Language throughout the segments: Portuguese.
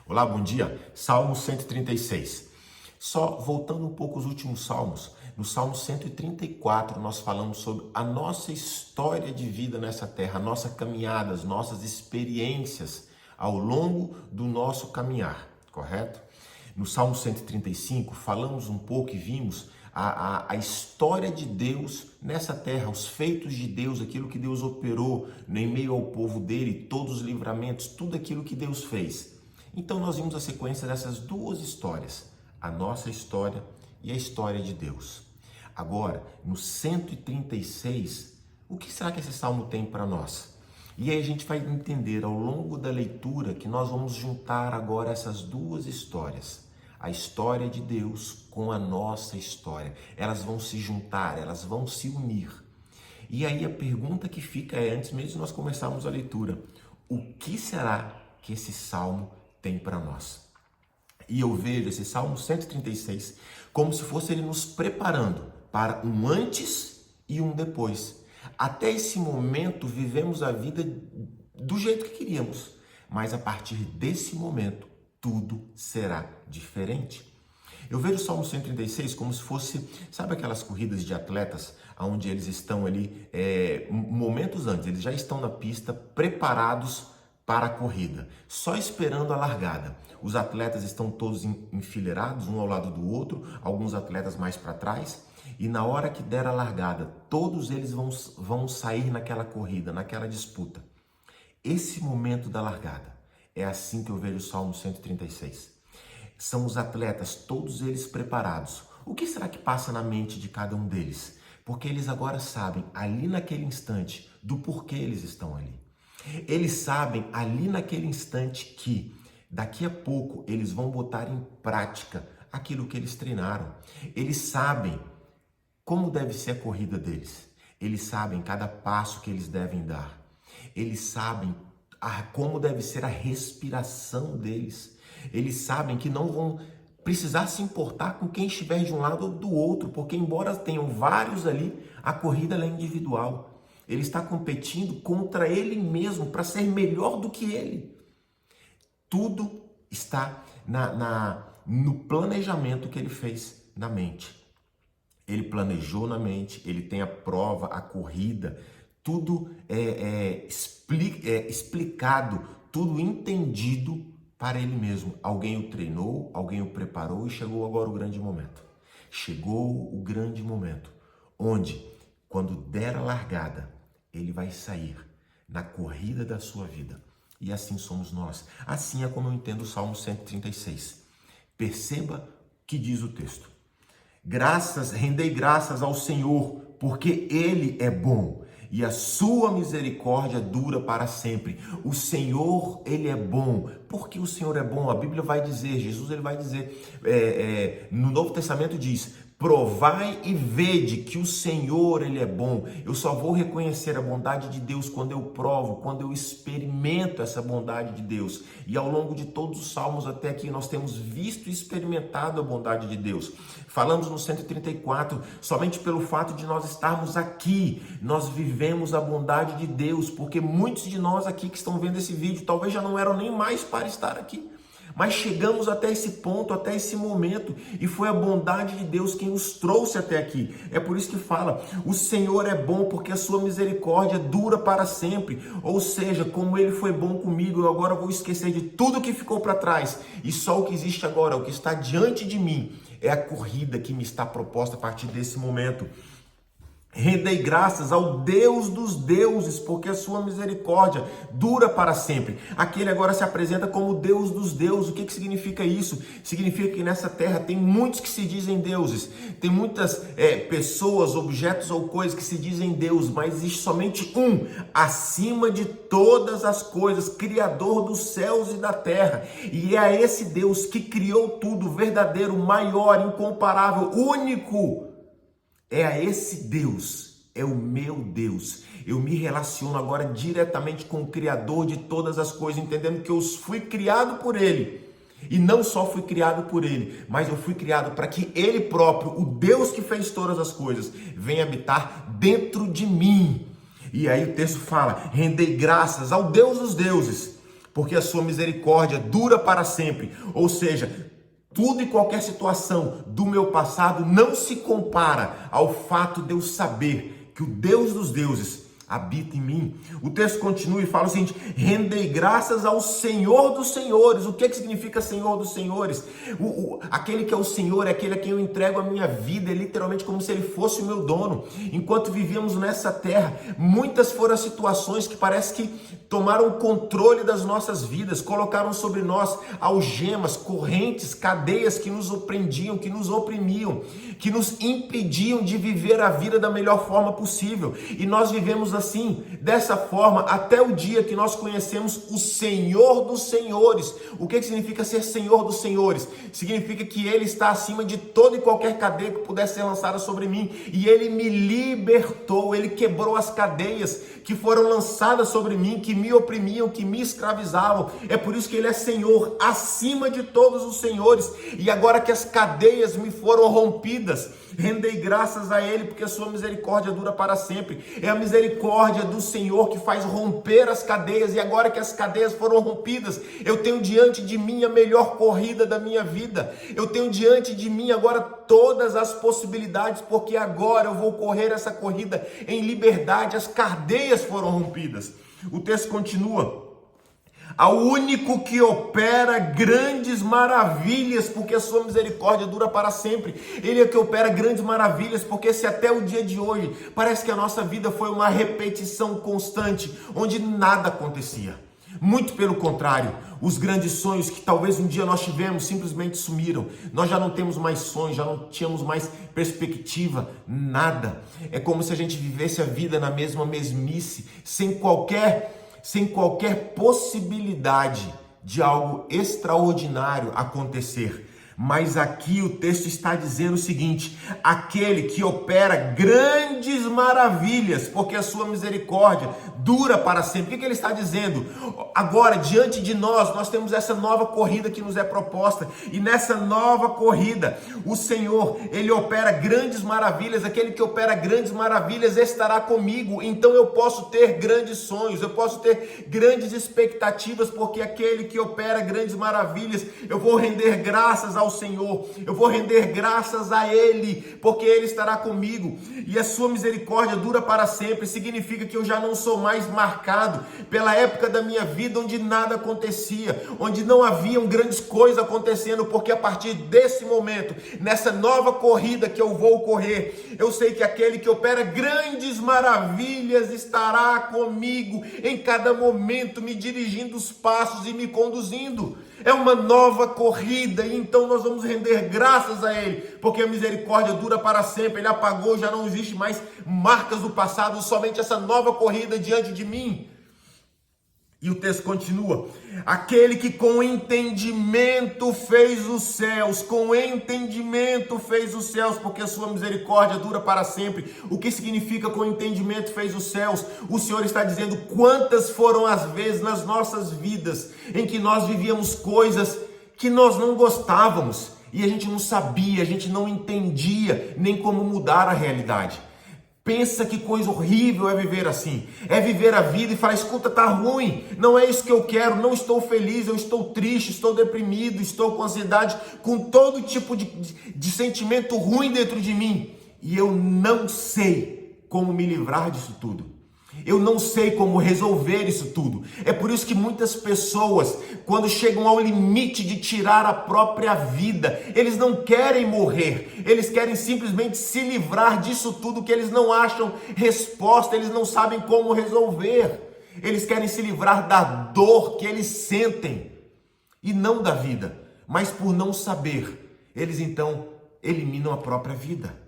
Olá, bom dia. Salmo 136. Só voltando um pouco aos últimos salmos, no Salmo 134 nós falamos sobre a nossa história de vida nessa terra, a nossa caminhada, as nossas experiências ao longo do nosso caminhar, correto? No Salmo 135 falamos um pouco e vimos a história de Deus nessa terra, os feitos de Deus, aquilo que Deus operou em meio ao povo dele, todos os livramentos, tudo aquilo que Deus fez. Então nós vimos a sequência dessas duas histórias, a nossa história e a história de Deus. Agora, no 136, o que será que esse salmo tem para nós? E aí a gente vai entender ao longo da leitura que nós vamos juntar agora essas duas histórias. A história de Deus com a nossa história. Elas vão se juntar, elas vão se unir. E aí a pergunta que fica é, antes mesmo de nós começarmos a leitura, o que será que esse salmo tem para nós? E eu vejo esse Salmo 136 como se fosse ele nos preparando para um antes e um depois. Até esse momento vivemos a vida do jeito que queríamos, mas a partir desse momento tudo será diferente. Eu vejo o Salmo 136 como se fosse, sabe aquelas corridas de atletas, onde eles estão ali momentos antes, eles já estão na pista preparados para a corrida, só esperando a largada. Os atletas estão todos enfileirados, um ao lado do outro, alguns atletas mais para trás, e na hora que der a largada, todos eles vão sair naquela corrida, naquela disputa. Esse momento da largada, é assim que eu vejo o Salmo 136. São os atletas, todos eles preparados. O que será que passa na mente de cada um deles? Porque eles agora sabem, ali naquele instante, do porquê eles estão ali. Eles sabem ali naquele instante que daqui a pouco eles vão botar em prática aquilo que eles treinaram. Eles sabem como deve ser a corrida deles. Eles sabem cada passo que eles devem dar. Eles sabem como deve ser a respiração deles. Eles sabem que não vão precisar se importar com quem estiver de um lado ou do outro, porque embora tenham vários ali, a corrida é individual. Ele está competindo contra ele mesmo para ser melhor do que ele. Tudo está no planejamento que ele fez na mente. Ele planejou na mente, ele tem a prova, a corrida, tudo explicado, tudo entendido para ele mesmo. Alguém o treinou, alguém o preparou e chegou agora o grande momento. Chegou o grande momento, onde, quando der a largada, ele vai sair na corrida da sua vida. E assim somos nós. Assim é como eu entendo o Salmo 136. Perceba que diz o texto. Rendei graças ao Senhor, porque Ele é bom e a sua misericórdia dura para sempre. O Senhor, Ele é bom. Por que o Senhor é bom? A Bíblia vai dizer, Jesus ele vai dizer, no Novo Testamento diz, provai e vede que o Senhor, Ele é bom. Eu só vou reconhecer a bondade de Deus quando eu provo, quando eu experimento essa bondade de Deus. E ao longo de todos os salmos até aqui, nós temos visto e experimentado a bondade de Deus. Falamos no 134, somente pelo fato de nós estarmos aqui, nós vivemos a bondade de Deus, porque muitos de nós aqui que estão vendo esse vídeo, talvez já não eram nem mais para estar aqui. Mas chegamos até esse ponto, até esse momento, e foi a bondade de Deus quem nos trouxe até aqui. É por isso que fala, o Senhor é bom porque a sua misericórdia dura para sempre. Ou seja, como Ele foi bom comigo, eu agora vou esquecer de tudo que ficou para trás. E só o que existe agora, o que está diante de mim, é a corrida que me está proposta a partir desse momento. Rendei graças ao Deus dos deuses, porque a sua misericórdia dura para sempre. Aqui ele agora se apresenta como Deus dos deuses. O que significa isso? Significa que nessa terra tem muitos que se dizem deuses. Tem muitas pessoas, objetos ou coisas que se dizem Deus, mas existe somente um, acima de todas as coisas, Criador dos céus e da terra. E é esse Deus que criou tudo, verdadeiro, maior, incomparável, único. É a esse Deus, é o meu Deus. Eu me relaciono agora diretamente com o Criador de todas as coisas, entendendo que eu fui criado por Ele. E não só fui criado por Ele, mas eu fui criado para que Ele próprio, o Deus que fez todas as coisas, venha habitar dentro de mim. E aí o texto fala, rendei graças ao Deus dos deuses, porque a sua misericórdia dura para sempre. Ou seja, tudo e qualquer situação do meu passado não se compara ao fato de eu saber que o Deus dos deuses habita em mim. O texto continua e fala o seguinte: rendei graças ao Senhor dos senhores. O que significa Senhor dos senhores? Aquele que é o Senhor é aquele a quem eu entrego a minha vida, é literalmente como se ele fosse o meu dono. Enquanto vivíamos nessa terra, muitas foram as situações que parece que tomaram o controle das nossas vidas, colocaram sobre nós algemas, correntes, cadeias que nos prendiam, que nos oprimiam, que nos impediam de viver a vida da melhor forma possível. E nós vivemos assim, dessa forma, até o dia que nós conhecemos o Senhor dos senhores. O que significa ser Senhor dos senhores? Significa que Ele está acima de toda e qualquer cadeia que pudesse ser lançada sobre mim, e Ele me libertou, Ele quebrou as cadeias que foram lançadas sobre mim, que me oprimiam, que me escravizavam. É por isso que Ele é Senhor acima de todos os senhores. E agora que as cadeias me foram rompidas, rendei graças a Ele, porque a sua misericórdia dura para sempre. É a misericórdia do Senhor que faz romper as cadeias, e agora que as cadeias foram rompidas, eu tenho diante de mim a melhor corrida da minha vida. Eu tenho diante de mim agora todas as possibilidades, porque agora eu vou correr essa corrida em liberdade. As cadeias foram rompidas. O texto continua: ao único que opera grandes maravilhas, porque a sua misericórdia dura para sempre. Ele é que opera grandes maravilhas, porque se até o dia de hoje parece que a nossa vida foi uma repetição constante, onde nada acontecia. Muito pelo contrário, os grandes sonhos que talvez um dia nós tivemos simplesmente sumiram. Nós já não temos mais sonhos, já não tínhamos mais perspectiva, nada. É como se a gente vivesse a vida na mesma mesmice, sem qualquer possibilidade de algo extraordinário acontecer. Mas aqui o texto está dizendo o seguinte: aquele que opera grandes maravilhas, porque a sua misericórdia dura para sempre. O que ele está dizendo? Agora, diante de nós temos essa nova corrida que nos é proposta, e nessa nova corrida, o Senhor, Ele opera grandes maravilhas. Aquele que opera grandes maravilhas estará comigo. Então eu posso ter grandes sonhos, eu posso ter grandes expectativas, porque aquele que opera grandes maravilhas, eu vou render graças ao Senhor, eu vou render graças a Ele, porque Ele estará comigo, e a sua misericórdia dura para sempre. Significa que eu já não sou mais marcado pela época da minha vida onde nada acontecia, onde não haviam grandes coisas acontecendo, porque a partir desse momento, nessa nova corrida que eu vou correr, eu sei que aquele que opera grandes maravilhas estará comigo em cada momento, me dirigindo os passos e me conduzindo. É uma nova corrida, e então nós vamos render graças a Ele, porque a misericórdia dura para sempre. Ele apagou, já não existe mais marcas do passado, somente essa nova corrida diante de mim. E o texto continua: aquele que com entendimento fez os céus, com entendimento fez os céus, porque a sua misericórdia dura para sempre. O que significa com entendimento fez os céus? O Senhor está dizendo quantas foram as vezes nas nossas vidas em que nós vivíamos coisas que nós não gostávamos, e a gente não sabia, a gente não entendia nem como mudar a realidade. Pensa que coisa horrível é viver assim. É viver a vida e falar: escuta, tá ruim, não é isso que eu quero, não estou feliz, eu estou triste, estou deprimido, estou com ansiedade, com todo tipo de sentimento ruim dentro de mim. E eu não sei como me livrar disso tudo. Eu não sei como resolver isso tudo. É por isso que muitas pessoas, quando chegam ao limite de tirar a própria vida, eles não querem morrer. Eles querem simplesmente se livrar disso tudo que eles não acham resposta, eles não sabem como resolver. Eles querem se livrar da dor que eles sentem e não da vida. Mas por não saber, eles então eliminam a própria vida.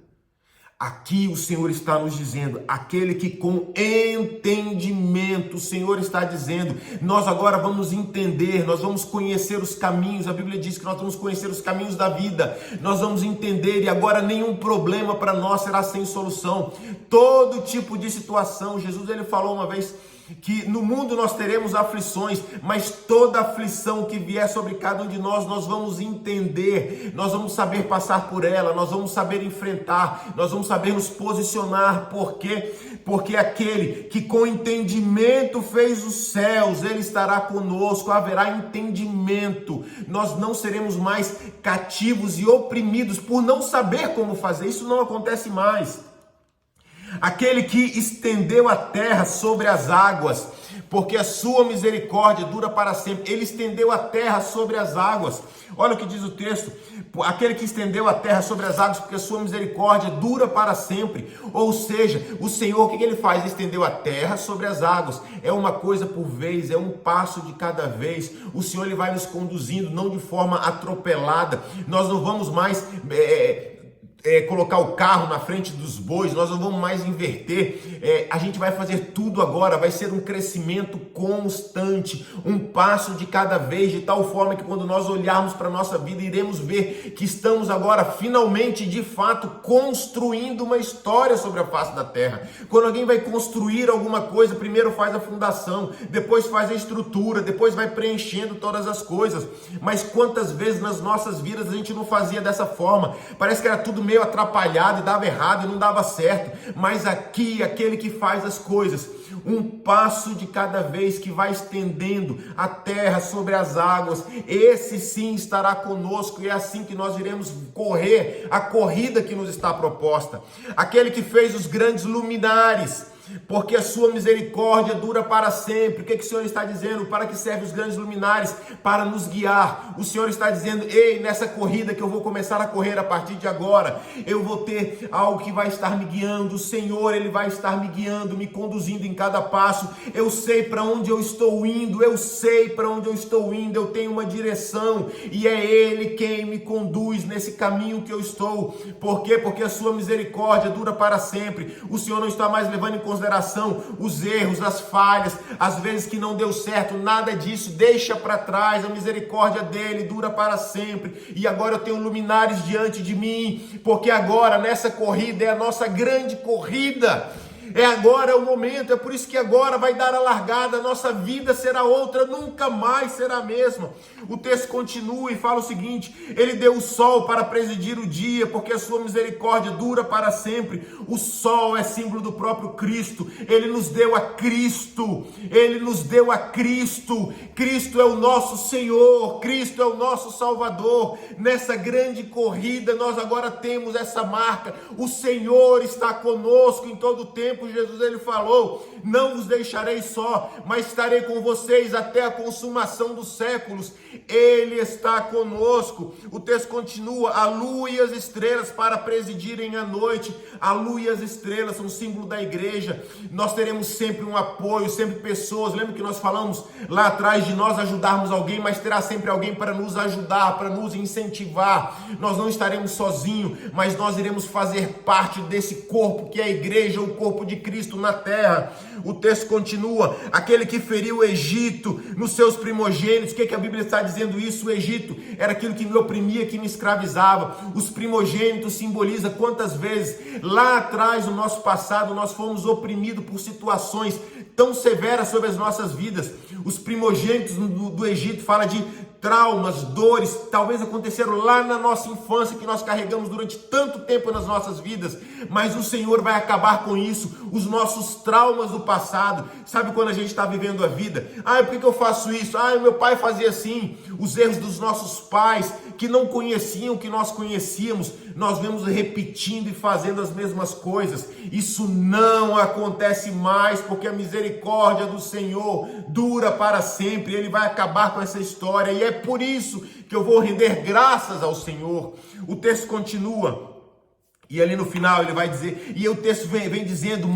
Aqui o Senhor está nos dizendo, aquele que com entendimento, o Senhor está dizendo, nós agora vamos entender, nós vamos conhecer os caminhos. A Bíblia diz que nós vamos conhecer os caminhos da vida, nós vamos entender, e agora nenhum problema para nós será sem solução. Todo tipo de situação, Jesus ele falou uma vez que no mundo nós teremos aflições, mas toda aflição que vier sobre cada um de nós, nós vamos entender, nós vamos saber passar por ela, nós vamos saber enfrentar, nós vamos saber nos posicionar, porque porque aquele que com entendimento fez os céus, ele estará conosco, haverá entendimento. Nós não seremos mais cativos e oprimidos por não saber como fazer, isso não acontece mais. Aquele que estendeu a terra sobre as águas, porque a sua misericórdia dura para sempre. Ele estendeu a terra sobre as águas. Olha o que diz o texto: aquele que estendeu a terra sobre as águas, porque a sua misericórdia dura para sempre. Ou seja, o Senhor, o que ele faz? Ele estendeu a terra sobre as águas. É uma coisa por vez, é um passo de cada vez. O Senhor, ele vai nos conduzindo, não de forma atropelada. Nós não vamos mais colocar o carro na frente dos bois, nós não vamos mais inverter, a gente vai fazer tudo agora, vai ser um crescimento constante, um passo de cada vez, de tal forma que quando nós olharmos para a nossa vida, iremos ver que estamos agora finalmente, de fato, construindo uma história sobre a face da terra. Quando alguém vai construir alguma coisa, primeiro faz a fundação, depois faz a estrutura, depois vai preenchendo todas as coisas. Mas quantas vezes nas nossas vidas a gente não fazia dessa forma? Parece que era tudo meio atrapalhado e dava errado e não dava certo, mas aqui, aquele que faz as coisas, um passo de cada vez, que vai estendendo a terra sobre as águas, esse sim estará conosco, e é assim que nós iremos correr a corrida que nos está proposta. Aquele que fez os grandes luminares, porque a sua misericórdia dura para sempre. O que o Senhor está dizendo? Para que servem os grandes luminares? Para nos guiar. O Senhor está dizendo: ei, nessa corrida que eu vou começar a correr a partir de agora, eu vou ter algo que vai estar me guiando. O Senhor, ele vai estar me guiando, me conduzindo em cada passo. Eu sei para onde eu estou indo, eu tenho uma direção, e é Ele quem me conduz nesse caminho que eu estou. Por quê? Porque a sua misericórdia dura para sempre. O Senhor não está mais levando em consideração os erros, as falhas, as vezes que não deu certo, nada disso, deixa para trás. A misericórdia dele dura para sempre. E agora eu tenho luminares diante de mim, porque agora nessa corrida é a nossa grande corrida. Agora é o momento, é por isso que agora vai dar a largada, a nossa vida será outra, nunca mais será a mesma. O texto continua e fala o seguinte: ele deu o sol para presidir o dia, porque a sua misericórdia dura para sempre. O sol é símbolo do próprio Cristo, ele nos deu a Cristo, Cristo é o nosso Senhor, Cristo é o nosso Salvador. Nessa grande corrida nós agora temos essa marca: o Senhor está conosco em todo o tempo. Jesus, ele falou: não vos deixarei só, mas estarei com vocês até a consumação dos séculos. Ele está conosco. O texto continua: a lua e as estrelas para presidirem a noite. A lua e as estrelas são símbolo da igreja. Nós teremos sempre um apoio, sempre pessoas. Lembra que nós falamos lá atrás de nós ajudarmos alguém, mas terá sempre alguém para nos ajudar, para nos incentivar. Nós não estaremos sozinhos, mas nós iremos fazer parte desse corpo que é a igreja, o corpo de Cristo na terra. O texto continua: aquele que feriu o Egito nos seus primogênitos. O que a Bíblia está dizendo isso? O Egito era aquilo que me oprimia, que me escravizava. Os primogênitos simboliza quantas vezes lá atrás, no nosso passado, nós fomos oprimidos por situações tão severas sobre as nossas vidas. Os primogênitos do Egito fala de traumas, dores, talvez aconteceram lá na nossa infância, que nós carregamos durante tanto tempo nas nossas vidas, mas o Senhor vai acabar com isso, os nossos traumas do passado. Sabe quando a gente está vivendo a vida? Por que eu faço isso? Meu pai fazia assim. Os erros dos nossos pais, que não conheciam o que nós conhecíamos, nós vemos repetindo e fazendo as mesmas coisas. Isso não acontece mais, porque a misericórdia do Senhor dura para sempre. Ele vai acabar com essa história, e é por isso que eu vou render graças ao Senhor. O texto continua, e ali no final ele vai dizer, e o texto vem dizendo,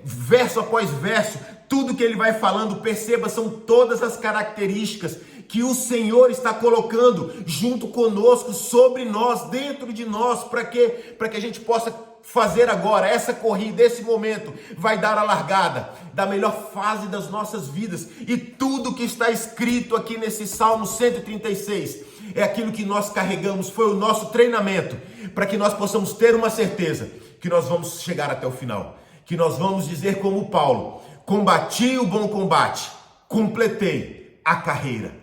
verso após verso, tudo que ele vai falando, perceba, são todas as características que o Senhor está colocando junto conosco, sobre nós, dentro de nós, para que a gente possa fazer agora essa corrida. Esse momento vai dar a largada da melhor fase das nossas vidas, e tudo que está escrito aqui nesse Salmo 136 é aquilo que nós carregamos, foi o nosso treinamento, para que nós possamos ter uma certeza que nós vamos chegar até o final, que nós vamos dizer como Paulo: combati o bom combate, completei a carreira.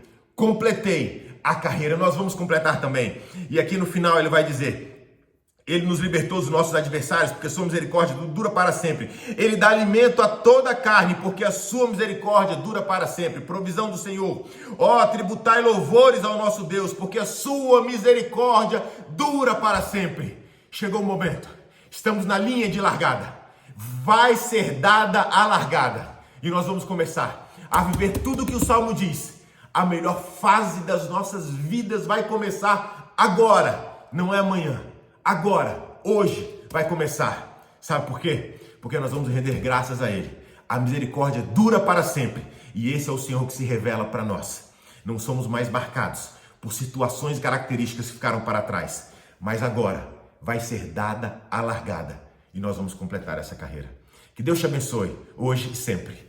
Nós vamos completar também. E aqui no final ele vai dizer: Ele nos libertou dos nossos adversários, porque sua misericórdia dura para sempre. Ele dá alimento a toda a carne, porque a sua misericórdia dura para sempre. Provisão do Senhor. Ó, tributai louvores ao nosso Deus, porque a sua misericórdia dura para sempre. Chegou o momento. Estamos na linha de largada. Vai ser dada a largada. E nós vamos começar a viver tudo o que o Salmo diz. A melhor fase das nossas vidas vai começar agora, não é amanhã. Agora, hoje, vai começar. Sabe por quê? Porque nós vamos render graças a Ele. A misericórdia dura para sempre. E esse é o Senhor que se revela para nós. Não somos mais marcados por situações e características que ficaram para trás. Mas agora vai ser dada a largada. E nós vamos completar essa carreira. Que Deus te abençoe, hoje e sempre.